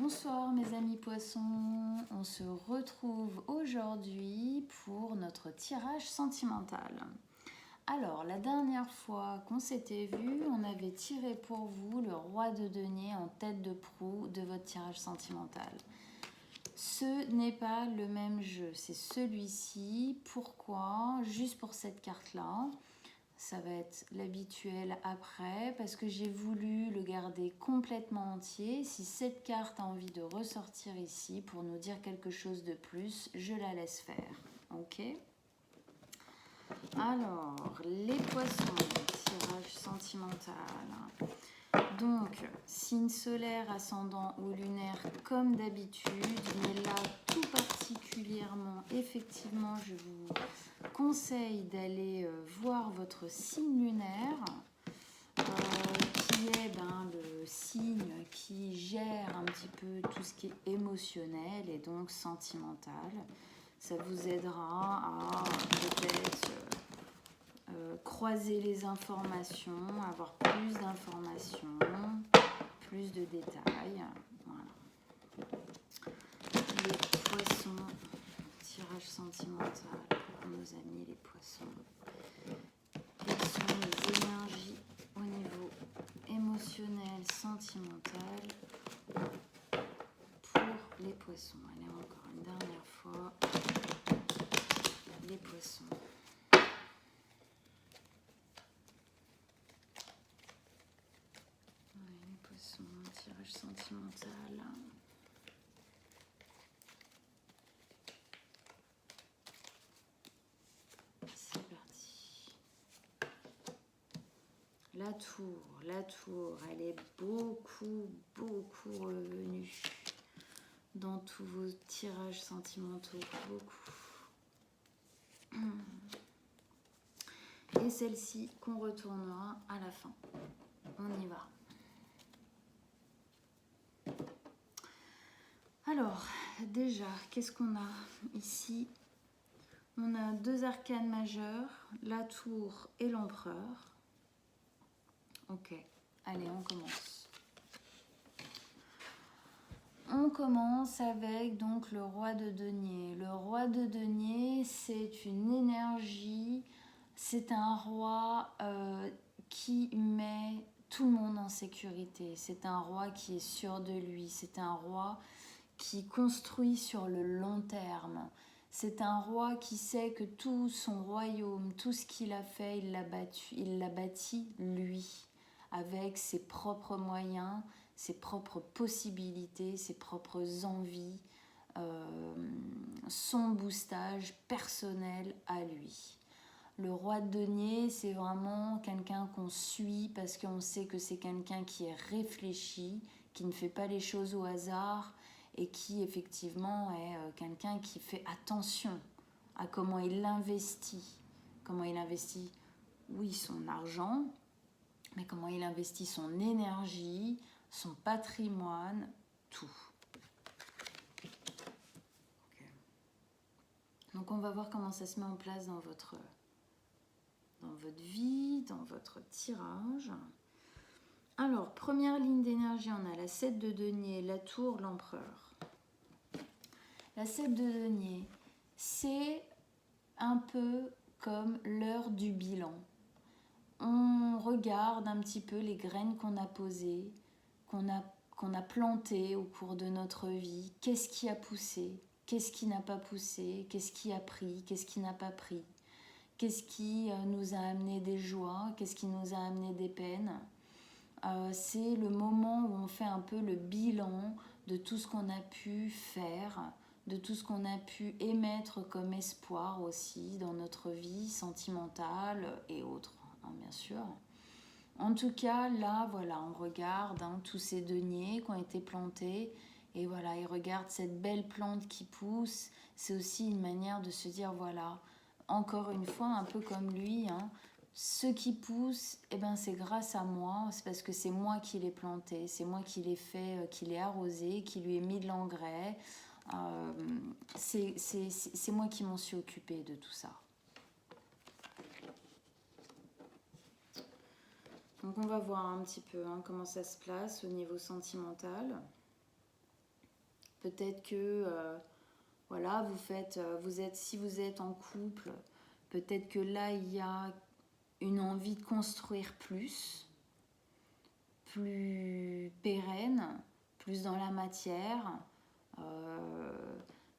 Bonsoir mes amis poissons, on se retrouve aujourd'hui pour notre tirage sentimental. Alors la dernière fois qu'on s'était vu, on avait tiré pour vous le roi de denier en tête de proue de votre tirage sentimental. Ce n'est pas le même jeu, c'est celui-ci. Pourquoi? Juste pour cette carte-là. Ça va être l'habituel après parce que j'ai voulu le garder complètement entier. Si cette carte a envie de ressortir ici pour nous dire quelque chose de plus, je la laisse faire. Ok? Alors, les poissons, tirage sentimental. Donc, signe solaire, ascendant ou lunaire comme d'habitude, mais là tout particulièrement, effectivement, je vous conseille d'aller voir votre signe lunaire, qui est le signe qui gère un petit peu tout ce qui est émotionnel et donc sentimental. Ça vous aidera à peut-être croiser les informations, avoir plus d'informations, plus de détails. Voilà. Les poissons, tirage sentimental pour nos amis les poissons. Quelles sont les énergies au niveau émotionnel, sentimental pour les poissons? Allez, encore une dernière fois. Les poissons. Tirage sentimental. C'est parti. La tour, elle est beaucoup revenue dans tous vos tirages sentimentaux, beaucoup. Et celle-ci qu'on retournera à la fin. On y va. Alors, déjà, qu'est-ce qu'on a ici? On a deux arcanes majeures, la tour et l'empereur. Ok, allez, on commence. On commence avec donc le roi de denier. Le roi de denier, c'est une énergie, c'est un roi qui met tout le monde en sécurité. C'est un roi qui est sûr de lui, c'est un roi qui construit sur le long terme. C'est un roi qui sait que tout son royaume, tout ce qu'il a fait, il l'a bâti lui, avec ses propres moyens, ses propres possibilités, ses propres envies, son boostage personnel à lui. Le roi de denier, c'est vraiment quelqu'un qu'on suit parce qu'on sait que c'est quelqu'un qui est réfléchi, qui ne fait pas les choses au hasard, et qui effectivement est quelqu'un qui fait attention à comment il investit. Comment il investit, oui, son argent, mais comment il investit son énergie, son patrimoine, tout. Okay. Donc on va voir comment ça se met en place dans votre vie, dans votre tirage. Alors, première ligne d'énergie, on a la 7 de denier, la tour, l'empereur. La 7 de denier, c'est un peu comme l'heure du bilan. On regarde un petit peu les graines qu'on a posées, qu'on a plantées au cours de notre vie. Qu'est-ce qui a poussé? Qu'est-ce qui n'a pas poussé? Qu'est-ce qui a pris? Qu'est-ce qui n'a pas pris? Qu'est-ce qui nous a amené des joies? Qu'est-ce qui nous a amené des peines? C'est le moment où on fait un peu le bilan de tout ce qu'on a pu faire, de tout ce qu'on a pu émettre comme espoir aussi dans notre vie sentimentale et autres, hein, bien sûr. En tout cas, là, voilà, on regarde tous ces deniers qui ont été plantés et voilà, il regarde cette belle plante qui pousse. C'est aussi une manière de se dire, voilà, encore une fois, un peu comme lui, ce qui pousse, eh ben, c'est grâce à moi, c'est parce que c'est moi qui l'ai planté, c'est moi qui l'ai fait, qui l'ai arrosé, qui lui ai mis de l'engrais. C'est moi qui m'en suis occupée de tout ça. Donc on va voir un petit peu comment ça se place au niveau sentimental. Peut-être que voilà, si vous êtes en couple, peut-être que là il y a une envie de construire plus pérenne, plus dans la matière.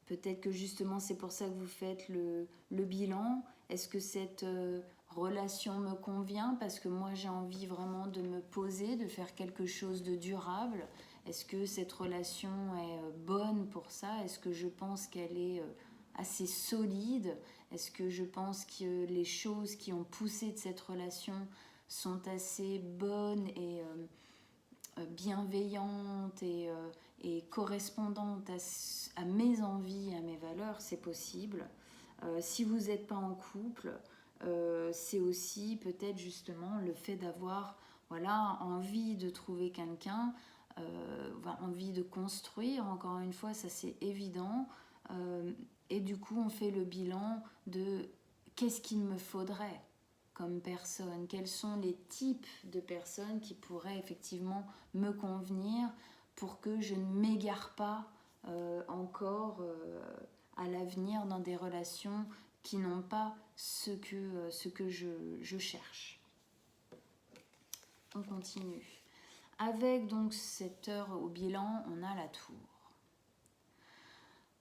Peut-être que justement c'est pour ça que vous faites le bilan. Est-ce que cette relation me convient? Parce que moi j'ai envie vraiment de me poser, de faire quelque chose de durable. Est-ce que cette relation est bonne pour ça? Est-ce que je pense qu'elle est assez solide? Est-ce que je pense que les choses qui ont poussé de cette relation sont assez bonnes et bienveillantes et correspondantes à mes envies, à mes valeurs? C'est possible. Si vous n'êtes pas en couple, c'est aussi peut-être justement le fait d'avoir envie de trouver quelqu'un, envie de construire, encore une fois, ça c'est évident. Et du coup, on fait le bilan de qu'est-ce qu'il me faudrait comme personne, quels sont les types de personnes qui pourraient effectivement me convenir pour que je ne m'égare pas encore à l'avenir dans des relations qui n'ont pas ce que je cherche. On continue. Avec donc cette heure au bilan, on a la tour.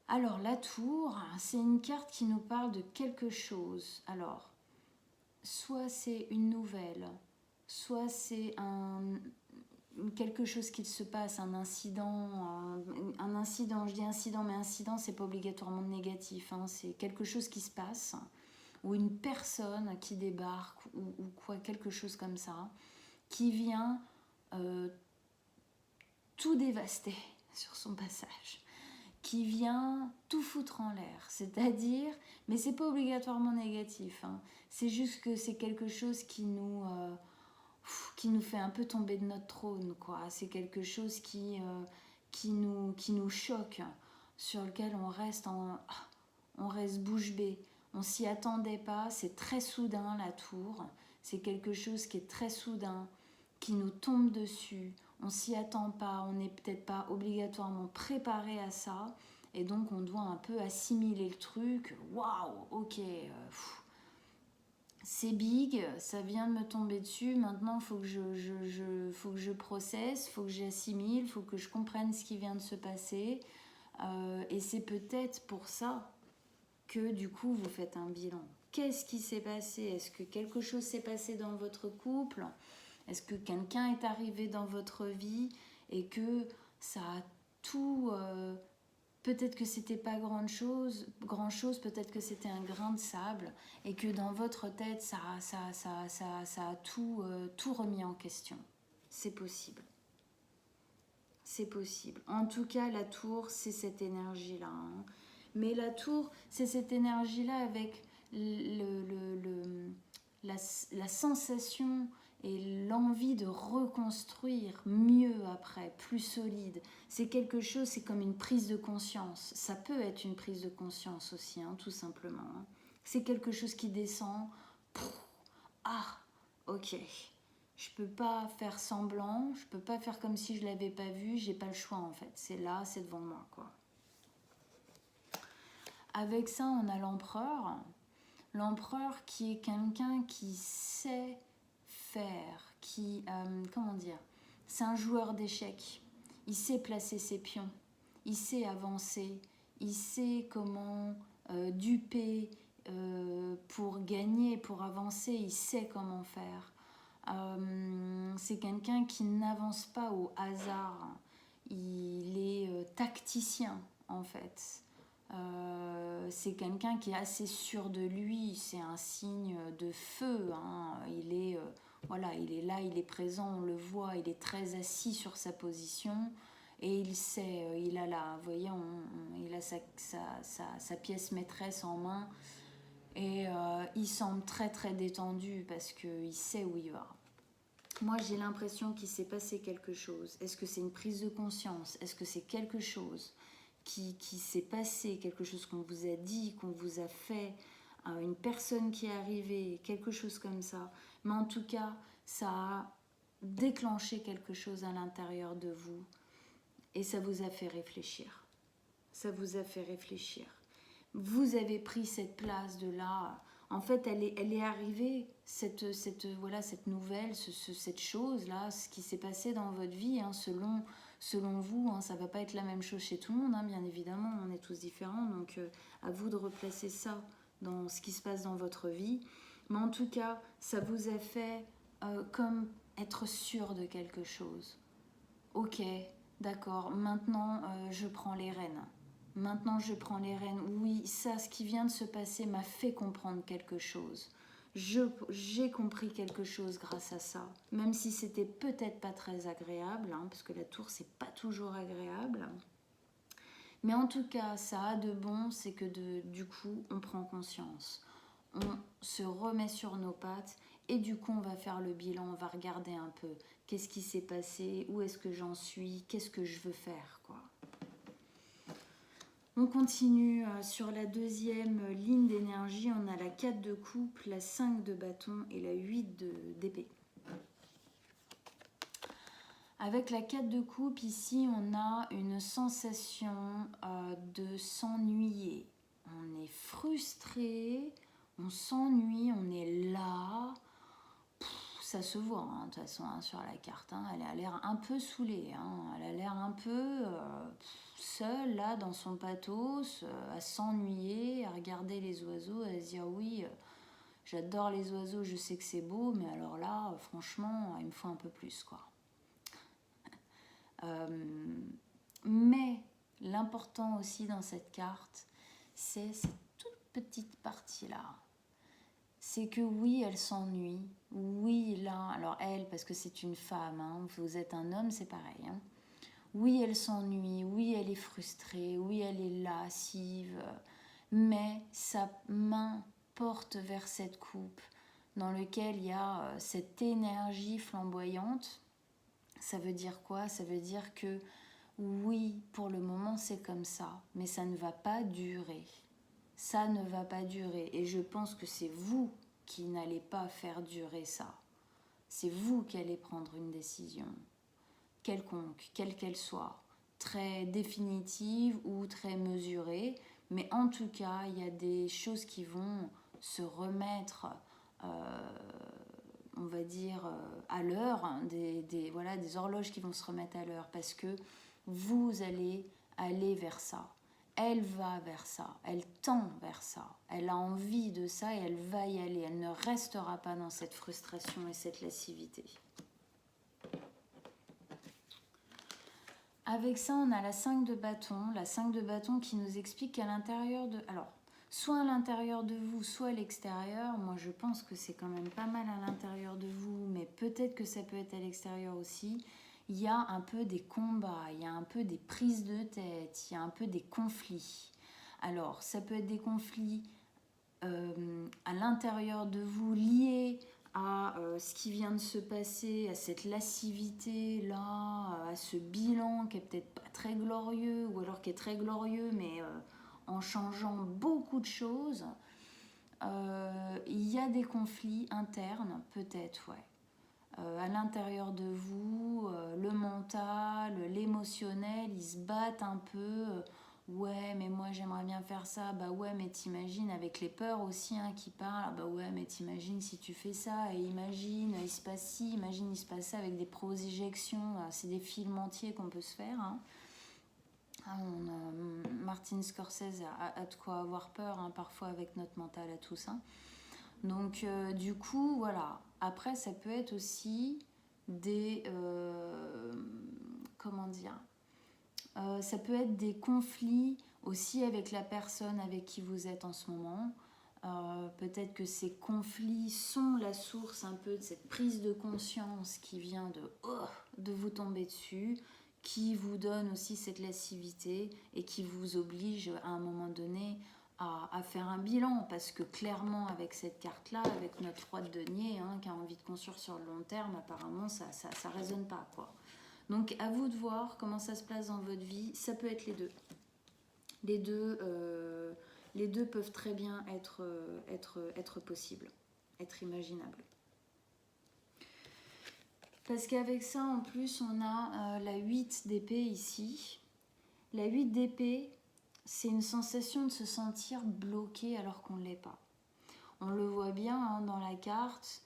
Alors la tour, c'est une carte qui nous parle de quelque chose. Alors, soit c'est une nouvelle, soit c'est quelque chose qui se passe, un incident, je dis incident, mais incident c'est pas obligatoirement négatif, hein, c'est quelque chose qui se passe, ou une personne qui débarque, ou quoi, quelque chose comme ça, qui vient tout dévaster sur son passage, qui vient tout foutre en l'air, c'est-à-dire, mais c'est pas obligatoirement négatif, hein, c'est juste que c'est quelque chose qui nous fait un peu tomber de notre trône, quoi. C'est quelque chose qui nous choque, sur lequel on reste bouche bée. On s'y attendait pas, c'est très soudain la tour, c'est quelque chose qui est très soudain, qui nous tombe dessus, on s'y attend pas, on n'est peut-être pas obligatoirement préparé à ça, et donc on doit un peu assimiler le truc. Waouh, ok, c'est big, ça vient de me tomber dessus, maintenant il faut que je processe, il faut que j'assimile, il faut que je comprenne ce qui vient de se passer, et c'est peut-être pour ça que du coup vous faites un bilan. Qu'est-ce qui s'est passé? Est-ce que quelque chose s'est passé dans votre couple? Est-ce que quelqu'un est arrivé dans votre vie et que ça a tout... peut-être que c'était pas grand chose, peut-être que c'était un grain de sable et que dans votre tête ça a tout remis en question. C'est possible. C'est possible. En tout cas, la tour, c'est cette énergie-là, hein. Mais la tour, c'est cette énergie-là avec la sensation et l'envie de reconstruire mieux après, plus solide. C'est quelque chose, c'est comme une prise de conscience. Ça peut être une prise de conscience aussi, hein, tout simplement, hein. C'est quelque chose qui descend. Ah, ok. Je peux pas faire semblant, je peux pas faire comme si je l'avais pas vu, j'ai pas le choix en fait. C'est là, c'est devant moi, quoi. Avec ça, on a l'empereur. L'empereur qui est quelqu'un qui sait faire, comment dire, c'est un joueur d'échecs. Il sait placer ses pions, il sait avancer, il sait comment duper pour gagner, pour avancer, il sait comment faire. C'est quelqu'un qui n'avance pas au hasard, il est tacticien en fait. C'est quelqu'un qui est assez sûr de lui, c'est un signe de feu, hein. Il est là, il est présent, on le voit, il est très assis sur sa position et il sait, il a là, vous voyez, il a sa pièce maîtresse en main et il semble très très détendu parce qu'il sait où il va. Moi j'ai l'impression qu'il s'est passé quelque chose. Est-ce que c'est une prise de conscience? Est-ce que c'est quelque chose qui s'est passé, quelque chose qu'on vous a dit, qu'on vous a fait, une personne qui est arrivée, quelque chose comme ça. Mais en tout cas, ça a déclenché quelque chose à l'intérieur de vous et ça vous a fait réfléchir. ça vous a fait réfléchir. Vous avez pris cette place de là. En fait, elle est arrivée, cette nouvelle, cette chose-là, ce qui s'est passé dans votre vie, hein, selon vous, hein, ça ne va pas être la même chose chez tout le monde, hein, bien évidemment, on est tous différents, donc à vous de replacer ça dans ce qui se passe dans votre vie. Mais en tout cas, ça vous a fait comme être sûr de quelque chose. Ok, d'accord, maintenant je prends les rênes. Maintenant je prends les rênes. Oui, ça, ce qui vient de se passer m'a fait comprendre quelque chose. J'ai compris quelque chose grâce à ça. Même si c'était peut-être pas très agréable, hein, parce que la tour, c'est pas toujours agréable. Mais en tout cas, ça a de bon, c'est que du coup, on prend conscience. On se remet sur nos pattes et du coup, on va faire le bilan, on va regarder un peu. Qu'est-ce qui s'est passé? Où est-ce que j'en suis? Qu'est-ce que je veux faire, quoi? On continue sur la deuxième ligne d'énergie. On a la 4 de coupe, la 5 de bâton et la 8 d'épée. Avec la 4 de coupe, ici, on a une sensation de s'ennuyer. On est frustré, on s'ennuie, on est là. Ça se voit, hein, de toute façon, hein, sur la carte. Hein, elle a l'air un peu saoulée. Hein, elle a l'air un peu seule, là, dans son pathos, à s'ennuyer, à regarder les oiseaux, à se dire oui, j'adore les oiseaux, je sais que c'est beau, mais alors là, franchement, il me faut un peu plus, quoi. Mais l'important aussi dans cette carte, c'est cette toute petite partie-là. C'est que oui, elle s'ennuie. Oui, là, alors elle, parce que c'est une femme, hein, vous êtes un homme, c'est pareil. Hein. Oui, elle s'ennuie, oui, elle est frustrée, oui, elle est lascive, mais sa main porte vers cette coupe dans laquelle il y a cette énergie flamboyante. Ça veut dire quoi? Ça veut dire que oui, pour le moment c'est comme ça, mais ça ne va pas durer. Ça ne va pas durer. Et je pense que c'est vous qui n'allez pas faire durer ça. C'est vous qui allez prendre une décision, quelconque, quelle qu'elle soit, très définitive ou très mesurée. Mais en tout cas, il y a des choses qui vont se remettre on va dire, à l'heure, hein, des horloges qui vont se remettre à l'heure, parce que vous allez aller vers ça. Elle va vers ça, elle tend vers ça, elle a envie de ça et elle va y aller. Elle ne restera pas dans cette frustration et cette lascivité. Avec ça, on a la 5 de bâton qui nous explique qu'à l'intérieur de... Alors, soit à l'intérieur de vous, soit à l'extérieur. Moi, je pense que c'est quand même pas mal à l'intérieur de vous, mais peut-être que ça peut être à l'extérieur aussi. Il y a un peu des combats, il y a un peu des prises de tête, il y a un peu des conflits. Alors, ça peut être des conflits à l'intérieur de vous liés à ce qui vient de se passer, à cette lascivité-là, à ce bilan qui est peut-être pas très glorieux, ou alors qui est très glorieux, mais en changeant beaucoup de choses. Il y a des conflits internes, peut-être, ouais. À l'intérieur de vous, le mental, l'émotionnel, ils se battent un peu. Ouais, mais moi j'aimerais bien faire ça. Bah ouais, mais t'imagines avec les peurs aussi hein, qui parlent. Bah ouais, mais t'imagines si tu fais ça. Et imagine, il se passe ci, imagine, il se passe ça avec des projections. C'est des films entiers qu'on peut se faire. Hein. Martin Scorsese a de quoi avoir peur hein, parfois avec notre mental à tous. Hein. Donc du coup, voilà. Après, ça peut être aussi des... comment dire ça peut être des conflits aussi avec la personne avec qui vous êtes en ce moment. Peut-être que ces conflits sont la source un peu de cette prise de conscience qui vient de vous tomber dessus, qui vous donne aussi cette lascivité et qui vous oblige à un moment donné à faire un bilan, parce que clairement avec cette carte-là, avec notre roi de denier hein, qui a envie de construire sur le long terme, apparemment ça résonne pas quoi. Donc à vous de voir comment ça se place dans votre vie, ça peut être les deux. Les deux peuvent très bien être possibles, être imaginables. Parce qu'avec ça en plus on a la 8 d'épée ici. La 8 d'épée, c'est une sensation de se sentir bloqué alors qu'on ne l'est pas. On le voit bien hein, dans la carte,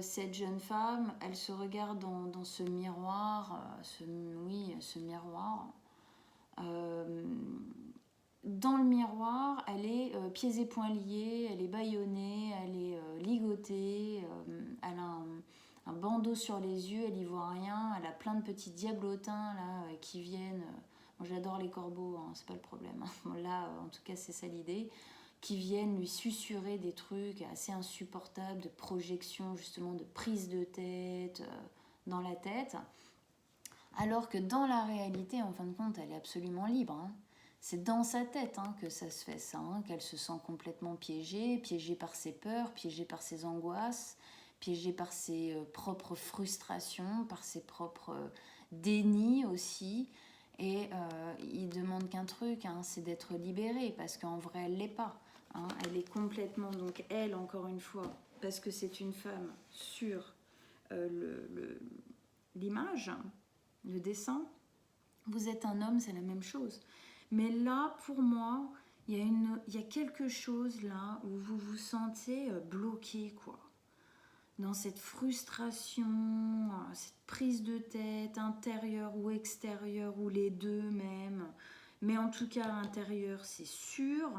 cette jeune femme, elle se regarde dans ce miroir, ce miroir. Dans le miroir, elle est pieds et poings liés, elle est bâillonnée, elle est ligotée, elle a un bandeau sur les yeux, elle n'y voit rien, elle a plein de petits diablotins là, qui viennent. Moi j'adore les corbeaux, hein, c'est pas le problème. Hein. Bon, là, en tout cas, c'est ça l'idée. Qui viennent lui susurrer des trucs assez insupportables, de projection, justement, de prise de tête dans la tête. Alors que dans la réalité, en fin de compte, elle est absolument libre. Hein. C'est dans sa tête hein, que ça se fait ça, hein, qu'elle se sent complètement piégée, piégée par ses peurs, piégée par ses angoisses, piégée par ses propres frustrations, par ses propres dénis aussi. Et il demande qu'un truc, hein, c'est d'être libérée, parce qu'en vrai, elle ne l'est pas. Hein. Elle est complètement, donc elle, encore une fois, parce que c'est une femme sur l'image, le dessin, vous êtes un homme, c'est la même chose. Mais là, pour moi, il y a quelque chose là où vous vous sentez bloqué, quoi. Dans cette frustration, cette prise de tête, intérieure ou extérieure, ou les deux même. Mais en tout cas, à l'intérieur, c'est sûr.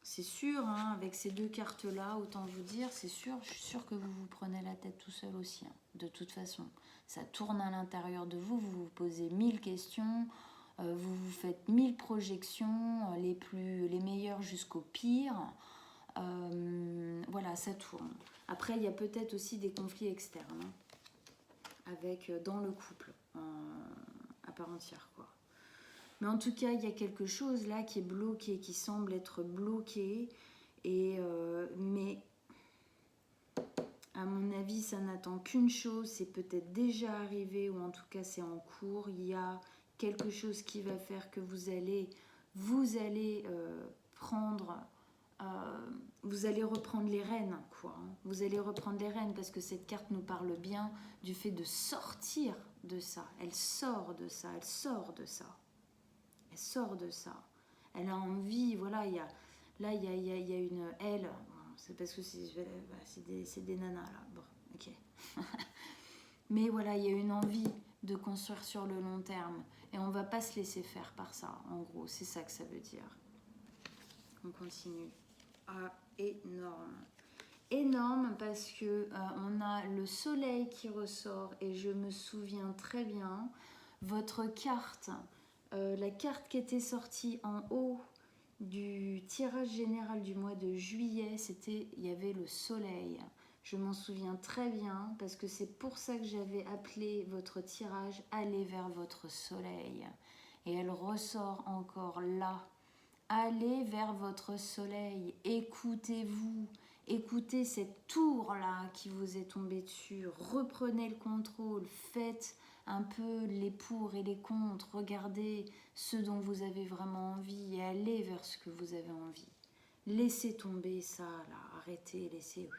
C'est sûr, hein, avec ces deux cartes-là, autant vous dire, c'est sûr, je suis sûre que vous vous prenez la tête tout seul aussi, hein, de toute façon. Ça tourne à l'intérieur de vous, vous vous posez 1000 questions, vous vous faites 1000 projections, les meilleures jusqu'au pire. Voilà, ça tourne. Après, il y a peut-être aussi des conflits externes, hein, dans le couple, à part entière, quoi. Mais en tout cas, il y a quelque chose là qui est bloqué, qui semble être bloqué. Mais à mon avis, ça n'attend qu'une chose, c'est peut-être déjà arrivé, ou en tout cas c'est en cours. Il y a quelque chose qui va faire que vous allez reprendre les rênes, quoi. Hein. Vous allez reprendre les rênes parce que cette carte nous parle bien du fait de sortir de ça. Elle sort de ça, elle sort de ça. Elle sort de ça. Elle a envie, voilà, il y a une... Elle, c'est parce que c'est des nanas, là. Bon, ok. Mais voilà, il y a une envie de construire sur le long terme. Et on ne va pas se laisser faire par ça, en gros. C'est ça que ça veut dire. On continue. Ah, énorme. Énorme parce que on a le soleil qui ressort. Et je me souviens très bien, votre carte... la carte qui était sortie en haut du tirage général du mois de juillet, il y avait le soleil. Je m'en souviens très bien parce que c'est pour ça que j'avais appelé votre tirage « Allez vers votre soleil ». Et elle ressort encore là. Allez vers votre soleil, écoutez-vous, écoutez cette tour-là qui vous est tombée dessus, reprenez le contrôle, faites un peu les pour et les contre, regardez ce dont vous avez vraiment envie et allez vers ce que vous avez envie. Laissez tomber ça, là, arrêtez, laissez,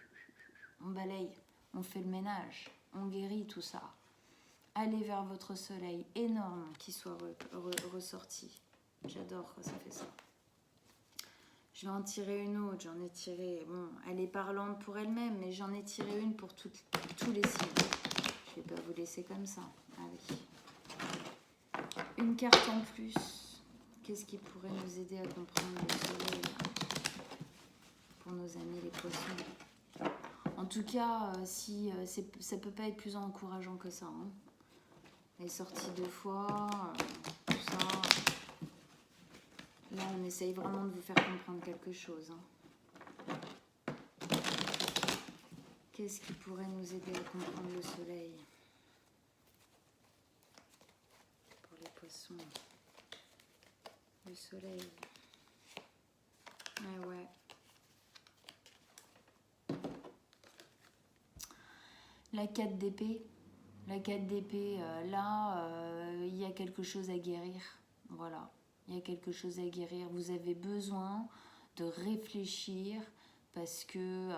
on balaye, on fait le ménage, on guérit tout ça. Allez vers votre soleil énorme qui soit ressorti. J'adore quand ça fait ça. Je vais en tirer une autre, j'en ai tiré, bon, elle est parlante pour elle-même, mais j'en ai tiré une pour tous les signes. Je ne vais pas vous laisser comme ça. Allez. Une carte en plus. Qu'est-ce qui pourrait nous aider à comprendre le soleil pour nos amis les poissons? En tout cas, ça ne peut pas être plus encourageant que ça. Hein. Elle est sortie 2 fois, tout ça. Là, on essaye vraiment de vous faire comprendre quelque chose. Hein. Qu'est-ce qui pourrait nous aider à comprendre le soleil pour les poissons? Le soleil. Ah ouais. La 4 d'épée. La 4 d'épée, il y a quelque chose à guérir. Voilà. Il y a quelque chose à guérir. Vous avez besoin de réfléchir parce que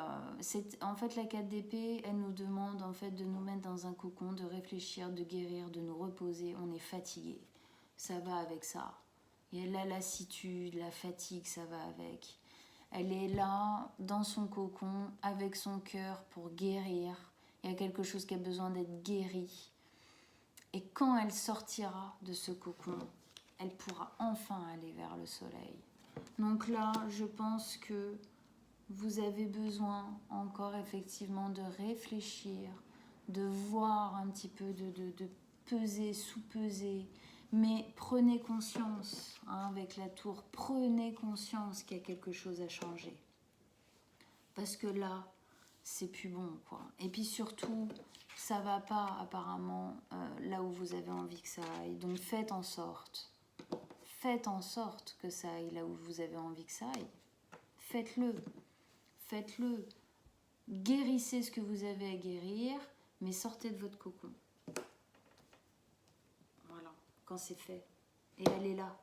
en fait la 4 d'épée, elle nous demande en fait de nous mettre dans un cocon, de réfléchir, de guérir, de nous reposer. On est fatigué. Ça va avec ça. Et la lassitude, la fatigue, ça va avec. Elle est là, dans son cocon, avec son cœur pour guérir. Il y a quelque chose qui a besoin d'être guéri. Et quand elle sortira de ce cocon, elle pourra enfin aller vers le soleil. Donc là, je pense que vous avez besoin encore effectivement de réfléchir, de voir un petit peu, de peser, sous-peser. Mais prenez conscience, hein, avec la tour, prenez conscience qu'il y a quelque chose à changer. Parce que là, c'est plus bon, quoi. Et puis surtout, ça va pas apparemment là où vous avez envie que ça aille. Donc faites en sorte que ça aille là où vous avez envie que ça aille. Faites-le. Faites-le. Guérissez ce que vous avez à guérir, mais sortez de votre cocon. Voilà, quand c'est fait. Et allez là.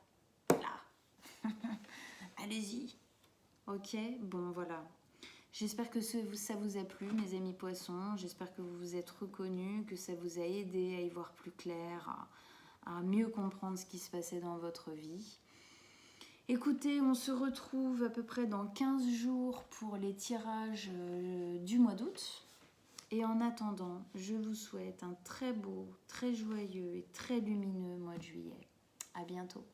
Là. Allez-y. Ok, bon voilà. J'espère que ça vous a plu, mes amis poissons. J'espère que vous vous êtes reconnus, que ça vous a aidé à y voir plus clair, à mieux comprendre ce qui se passait dans votre vie. Écoutez, on se retrouve à peu près dans 15 jours pour les tirages du mois d'août. Et en attendant, je vous souhaite un très beau, très joyeux et très lumineux mois de juillet. À bientôt.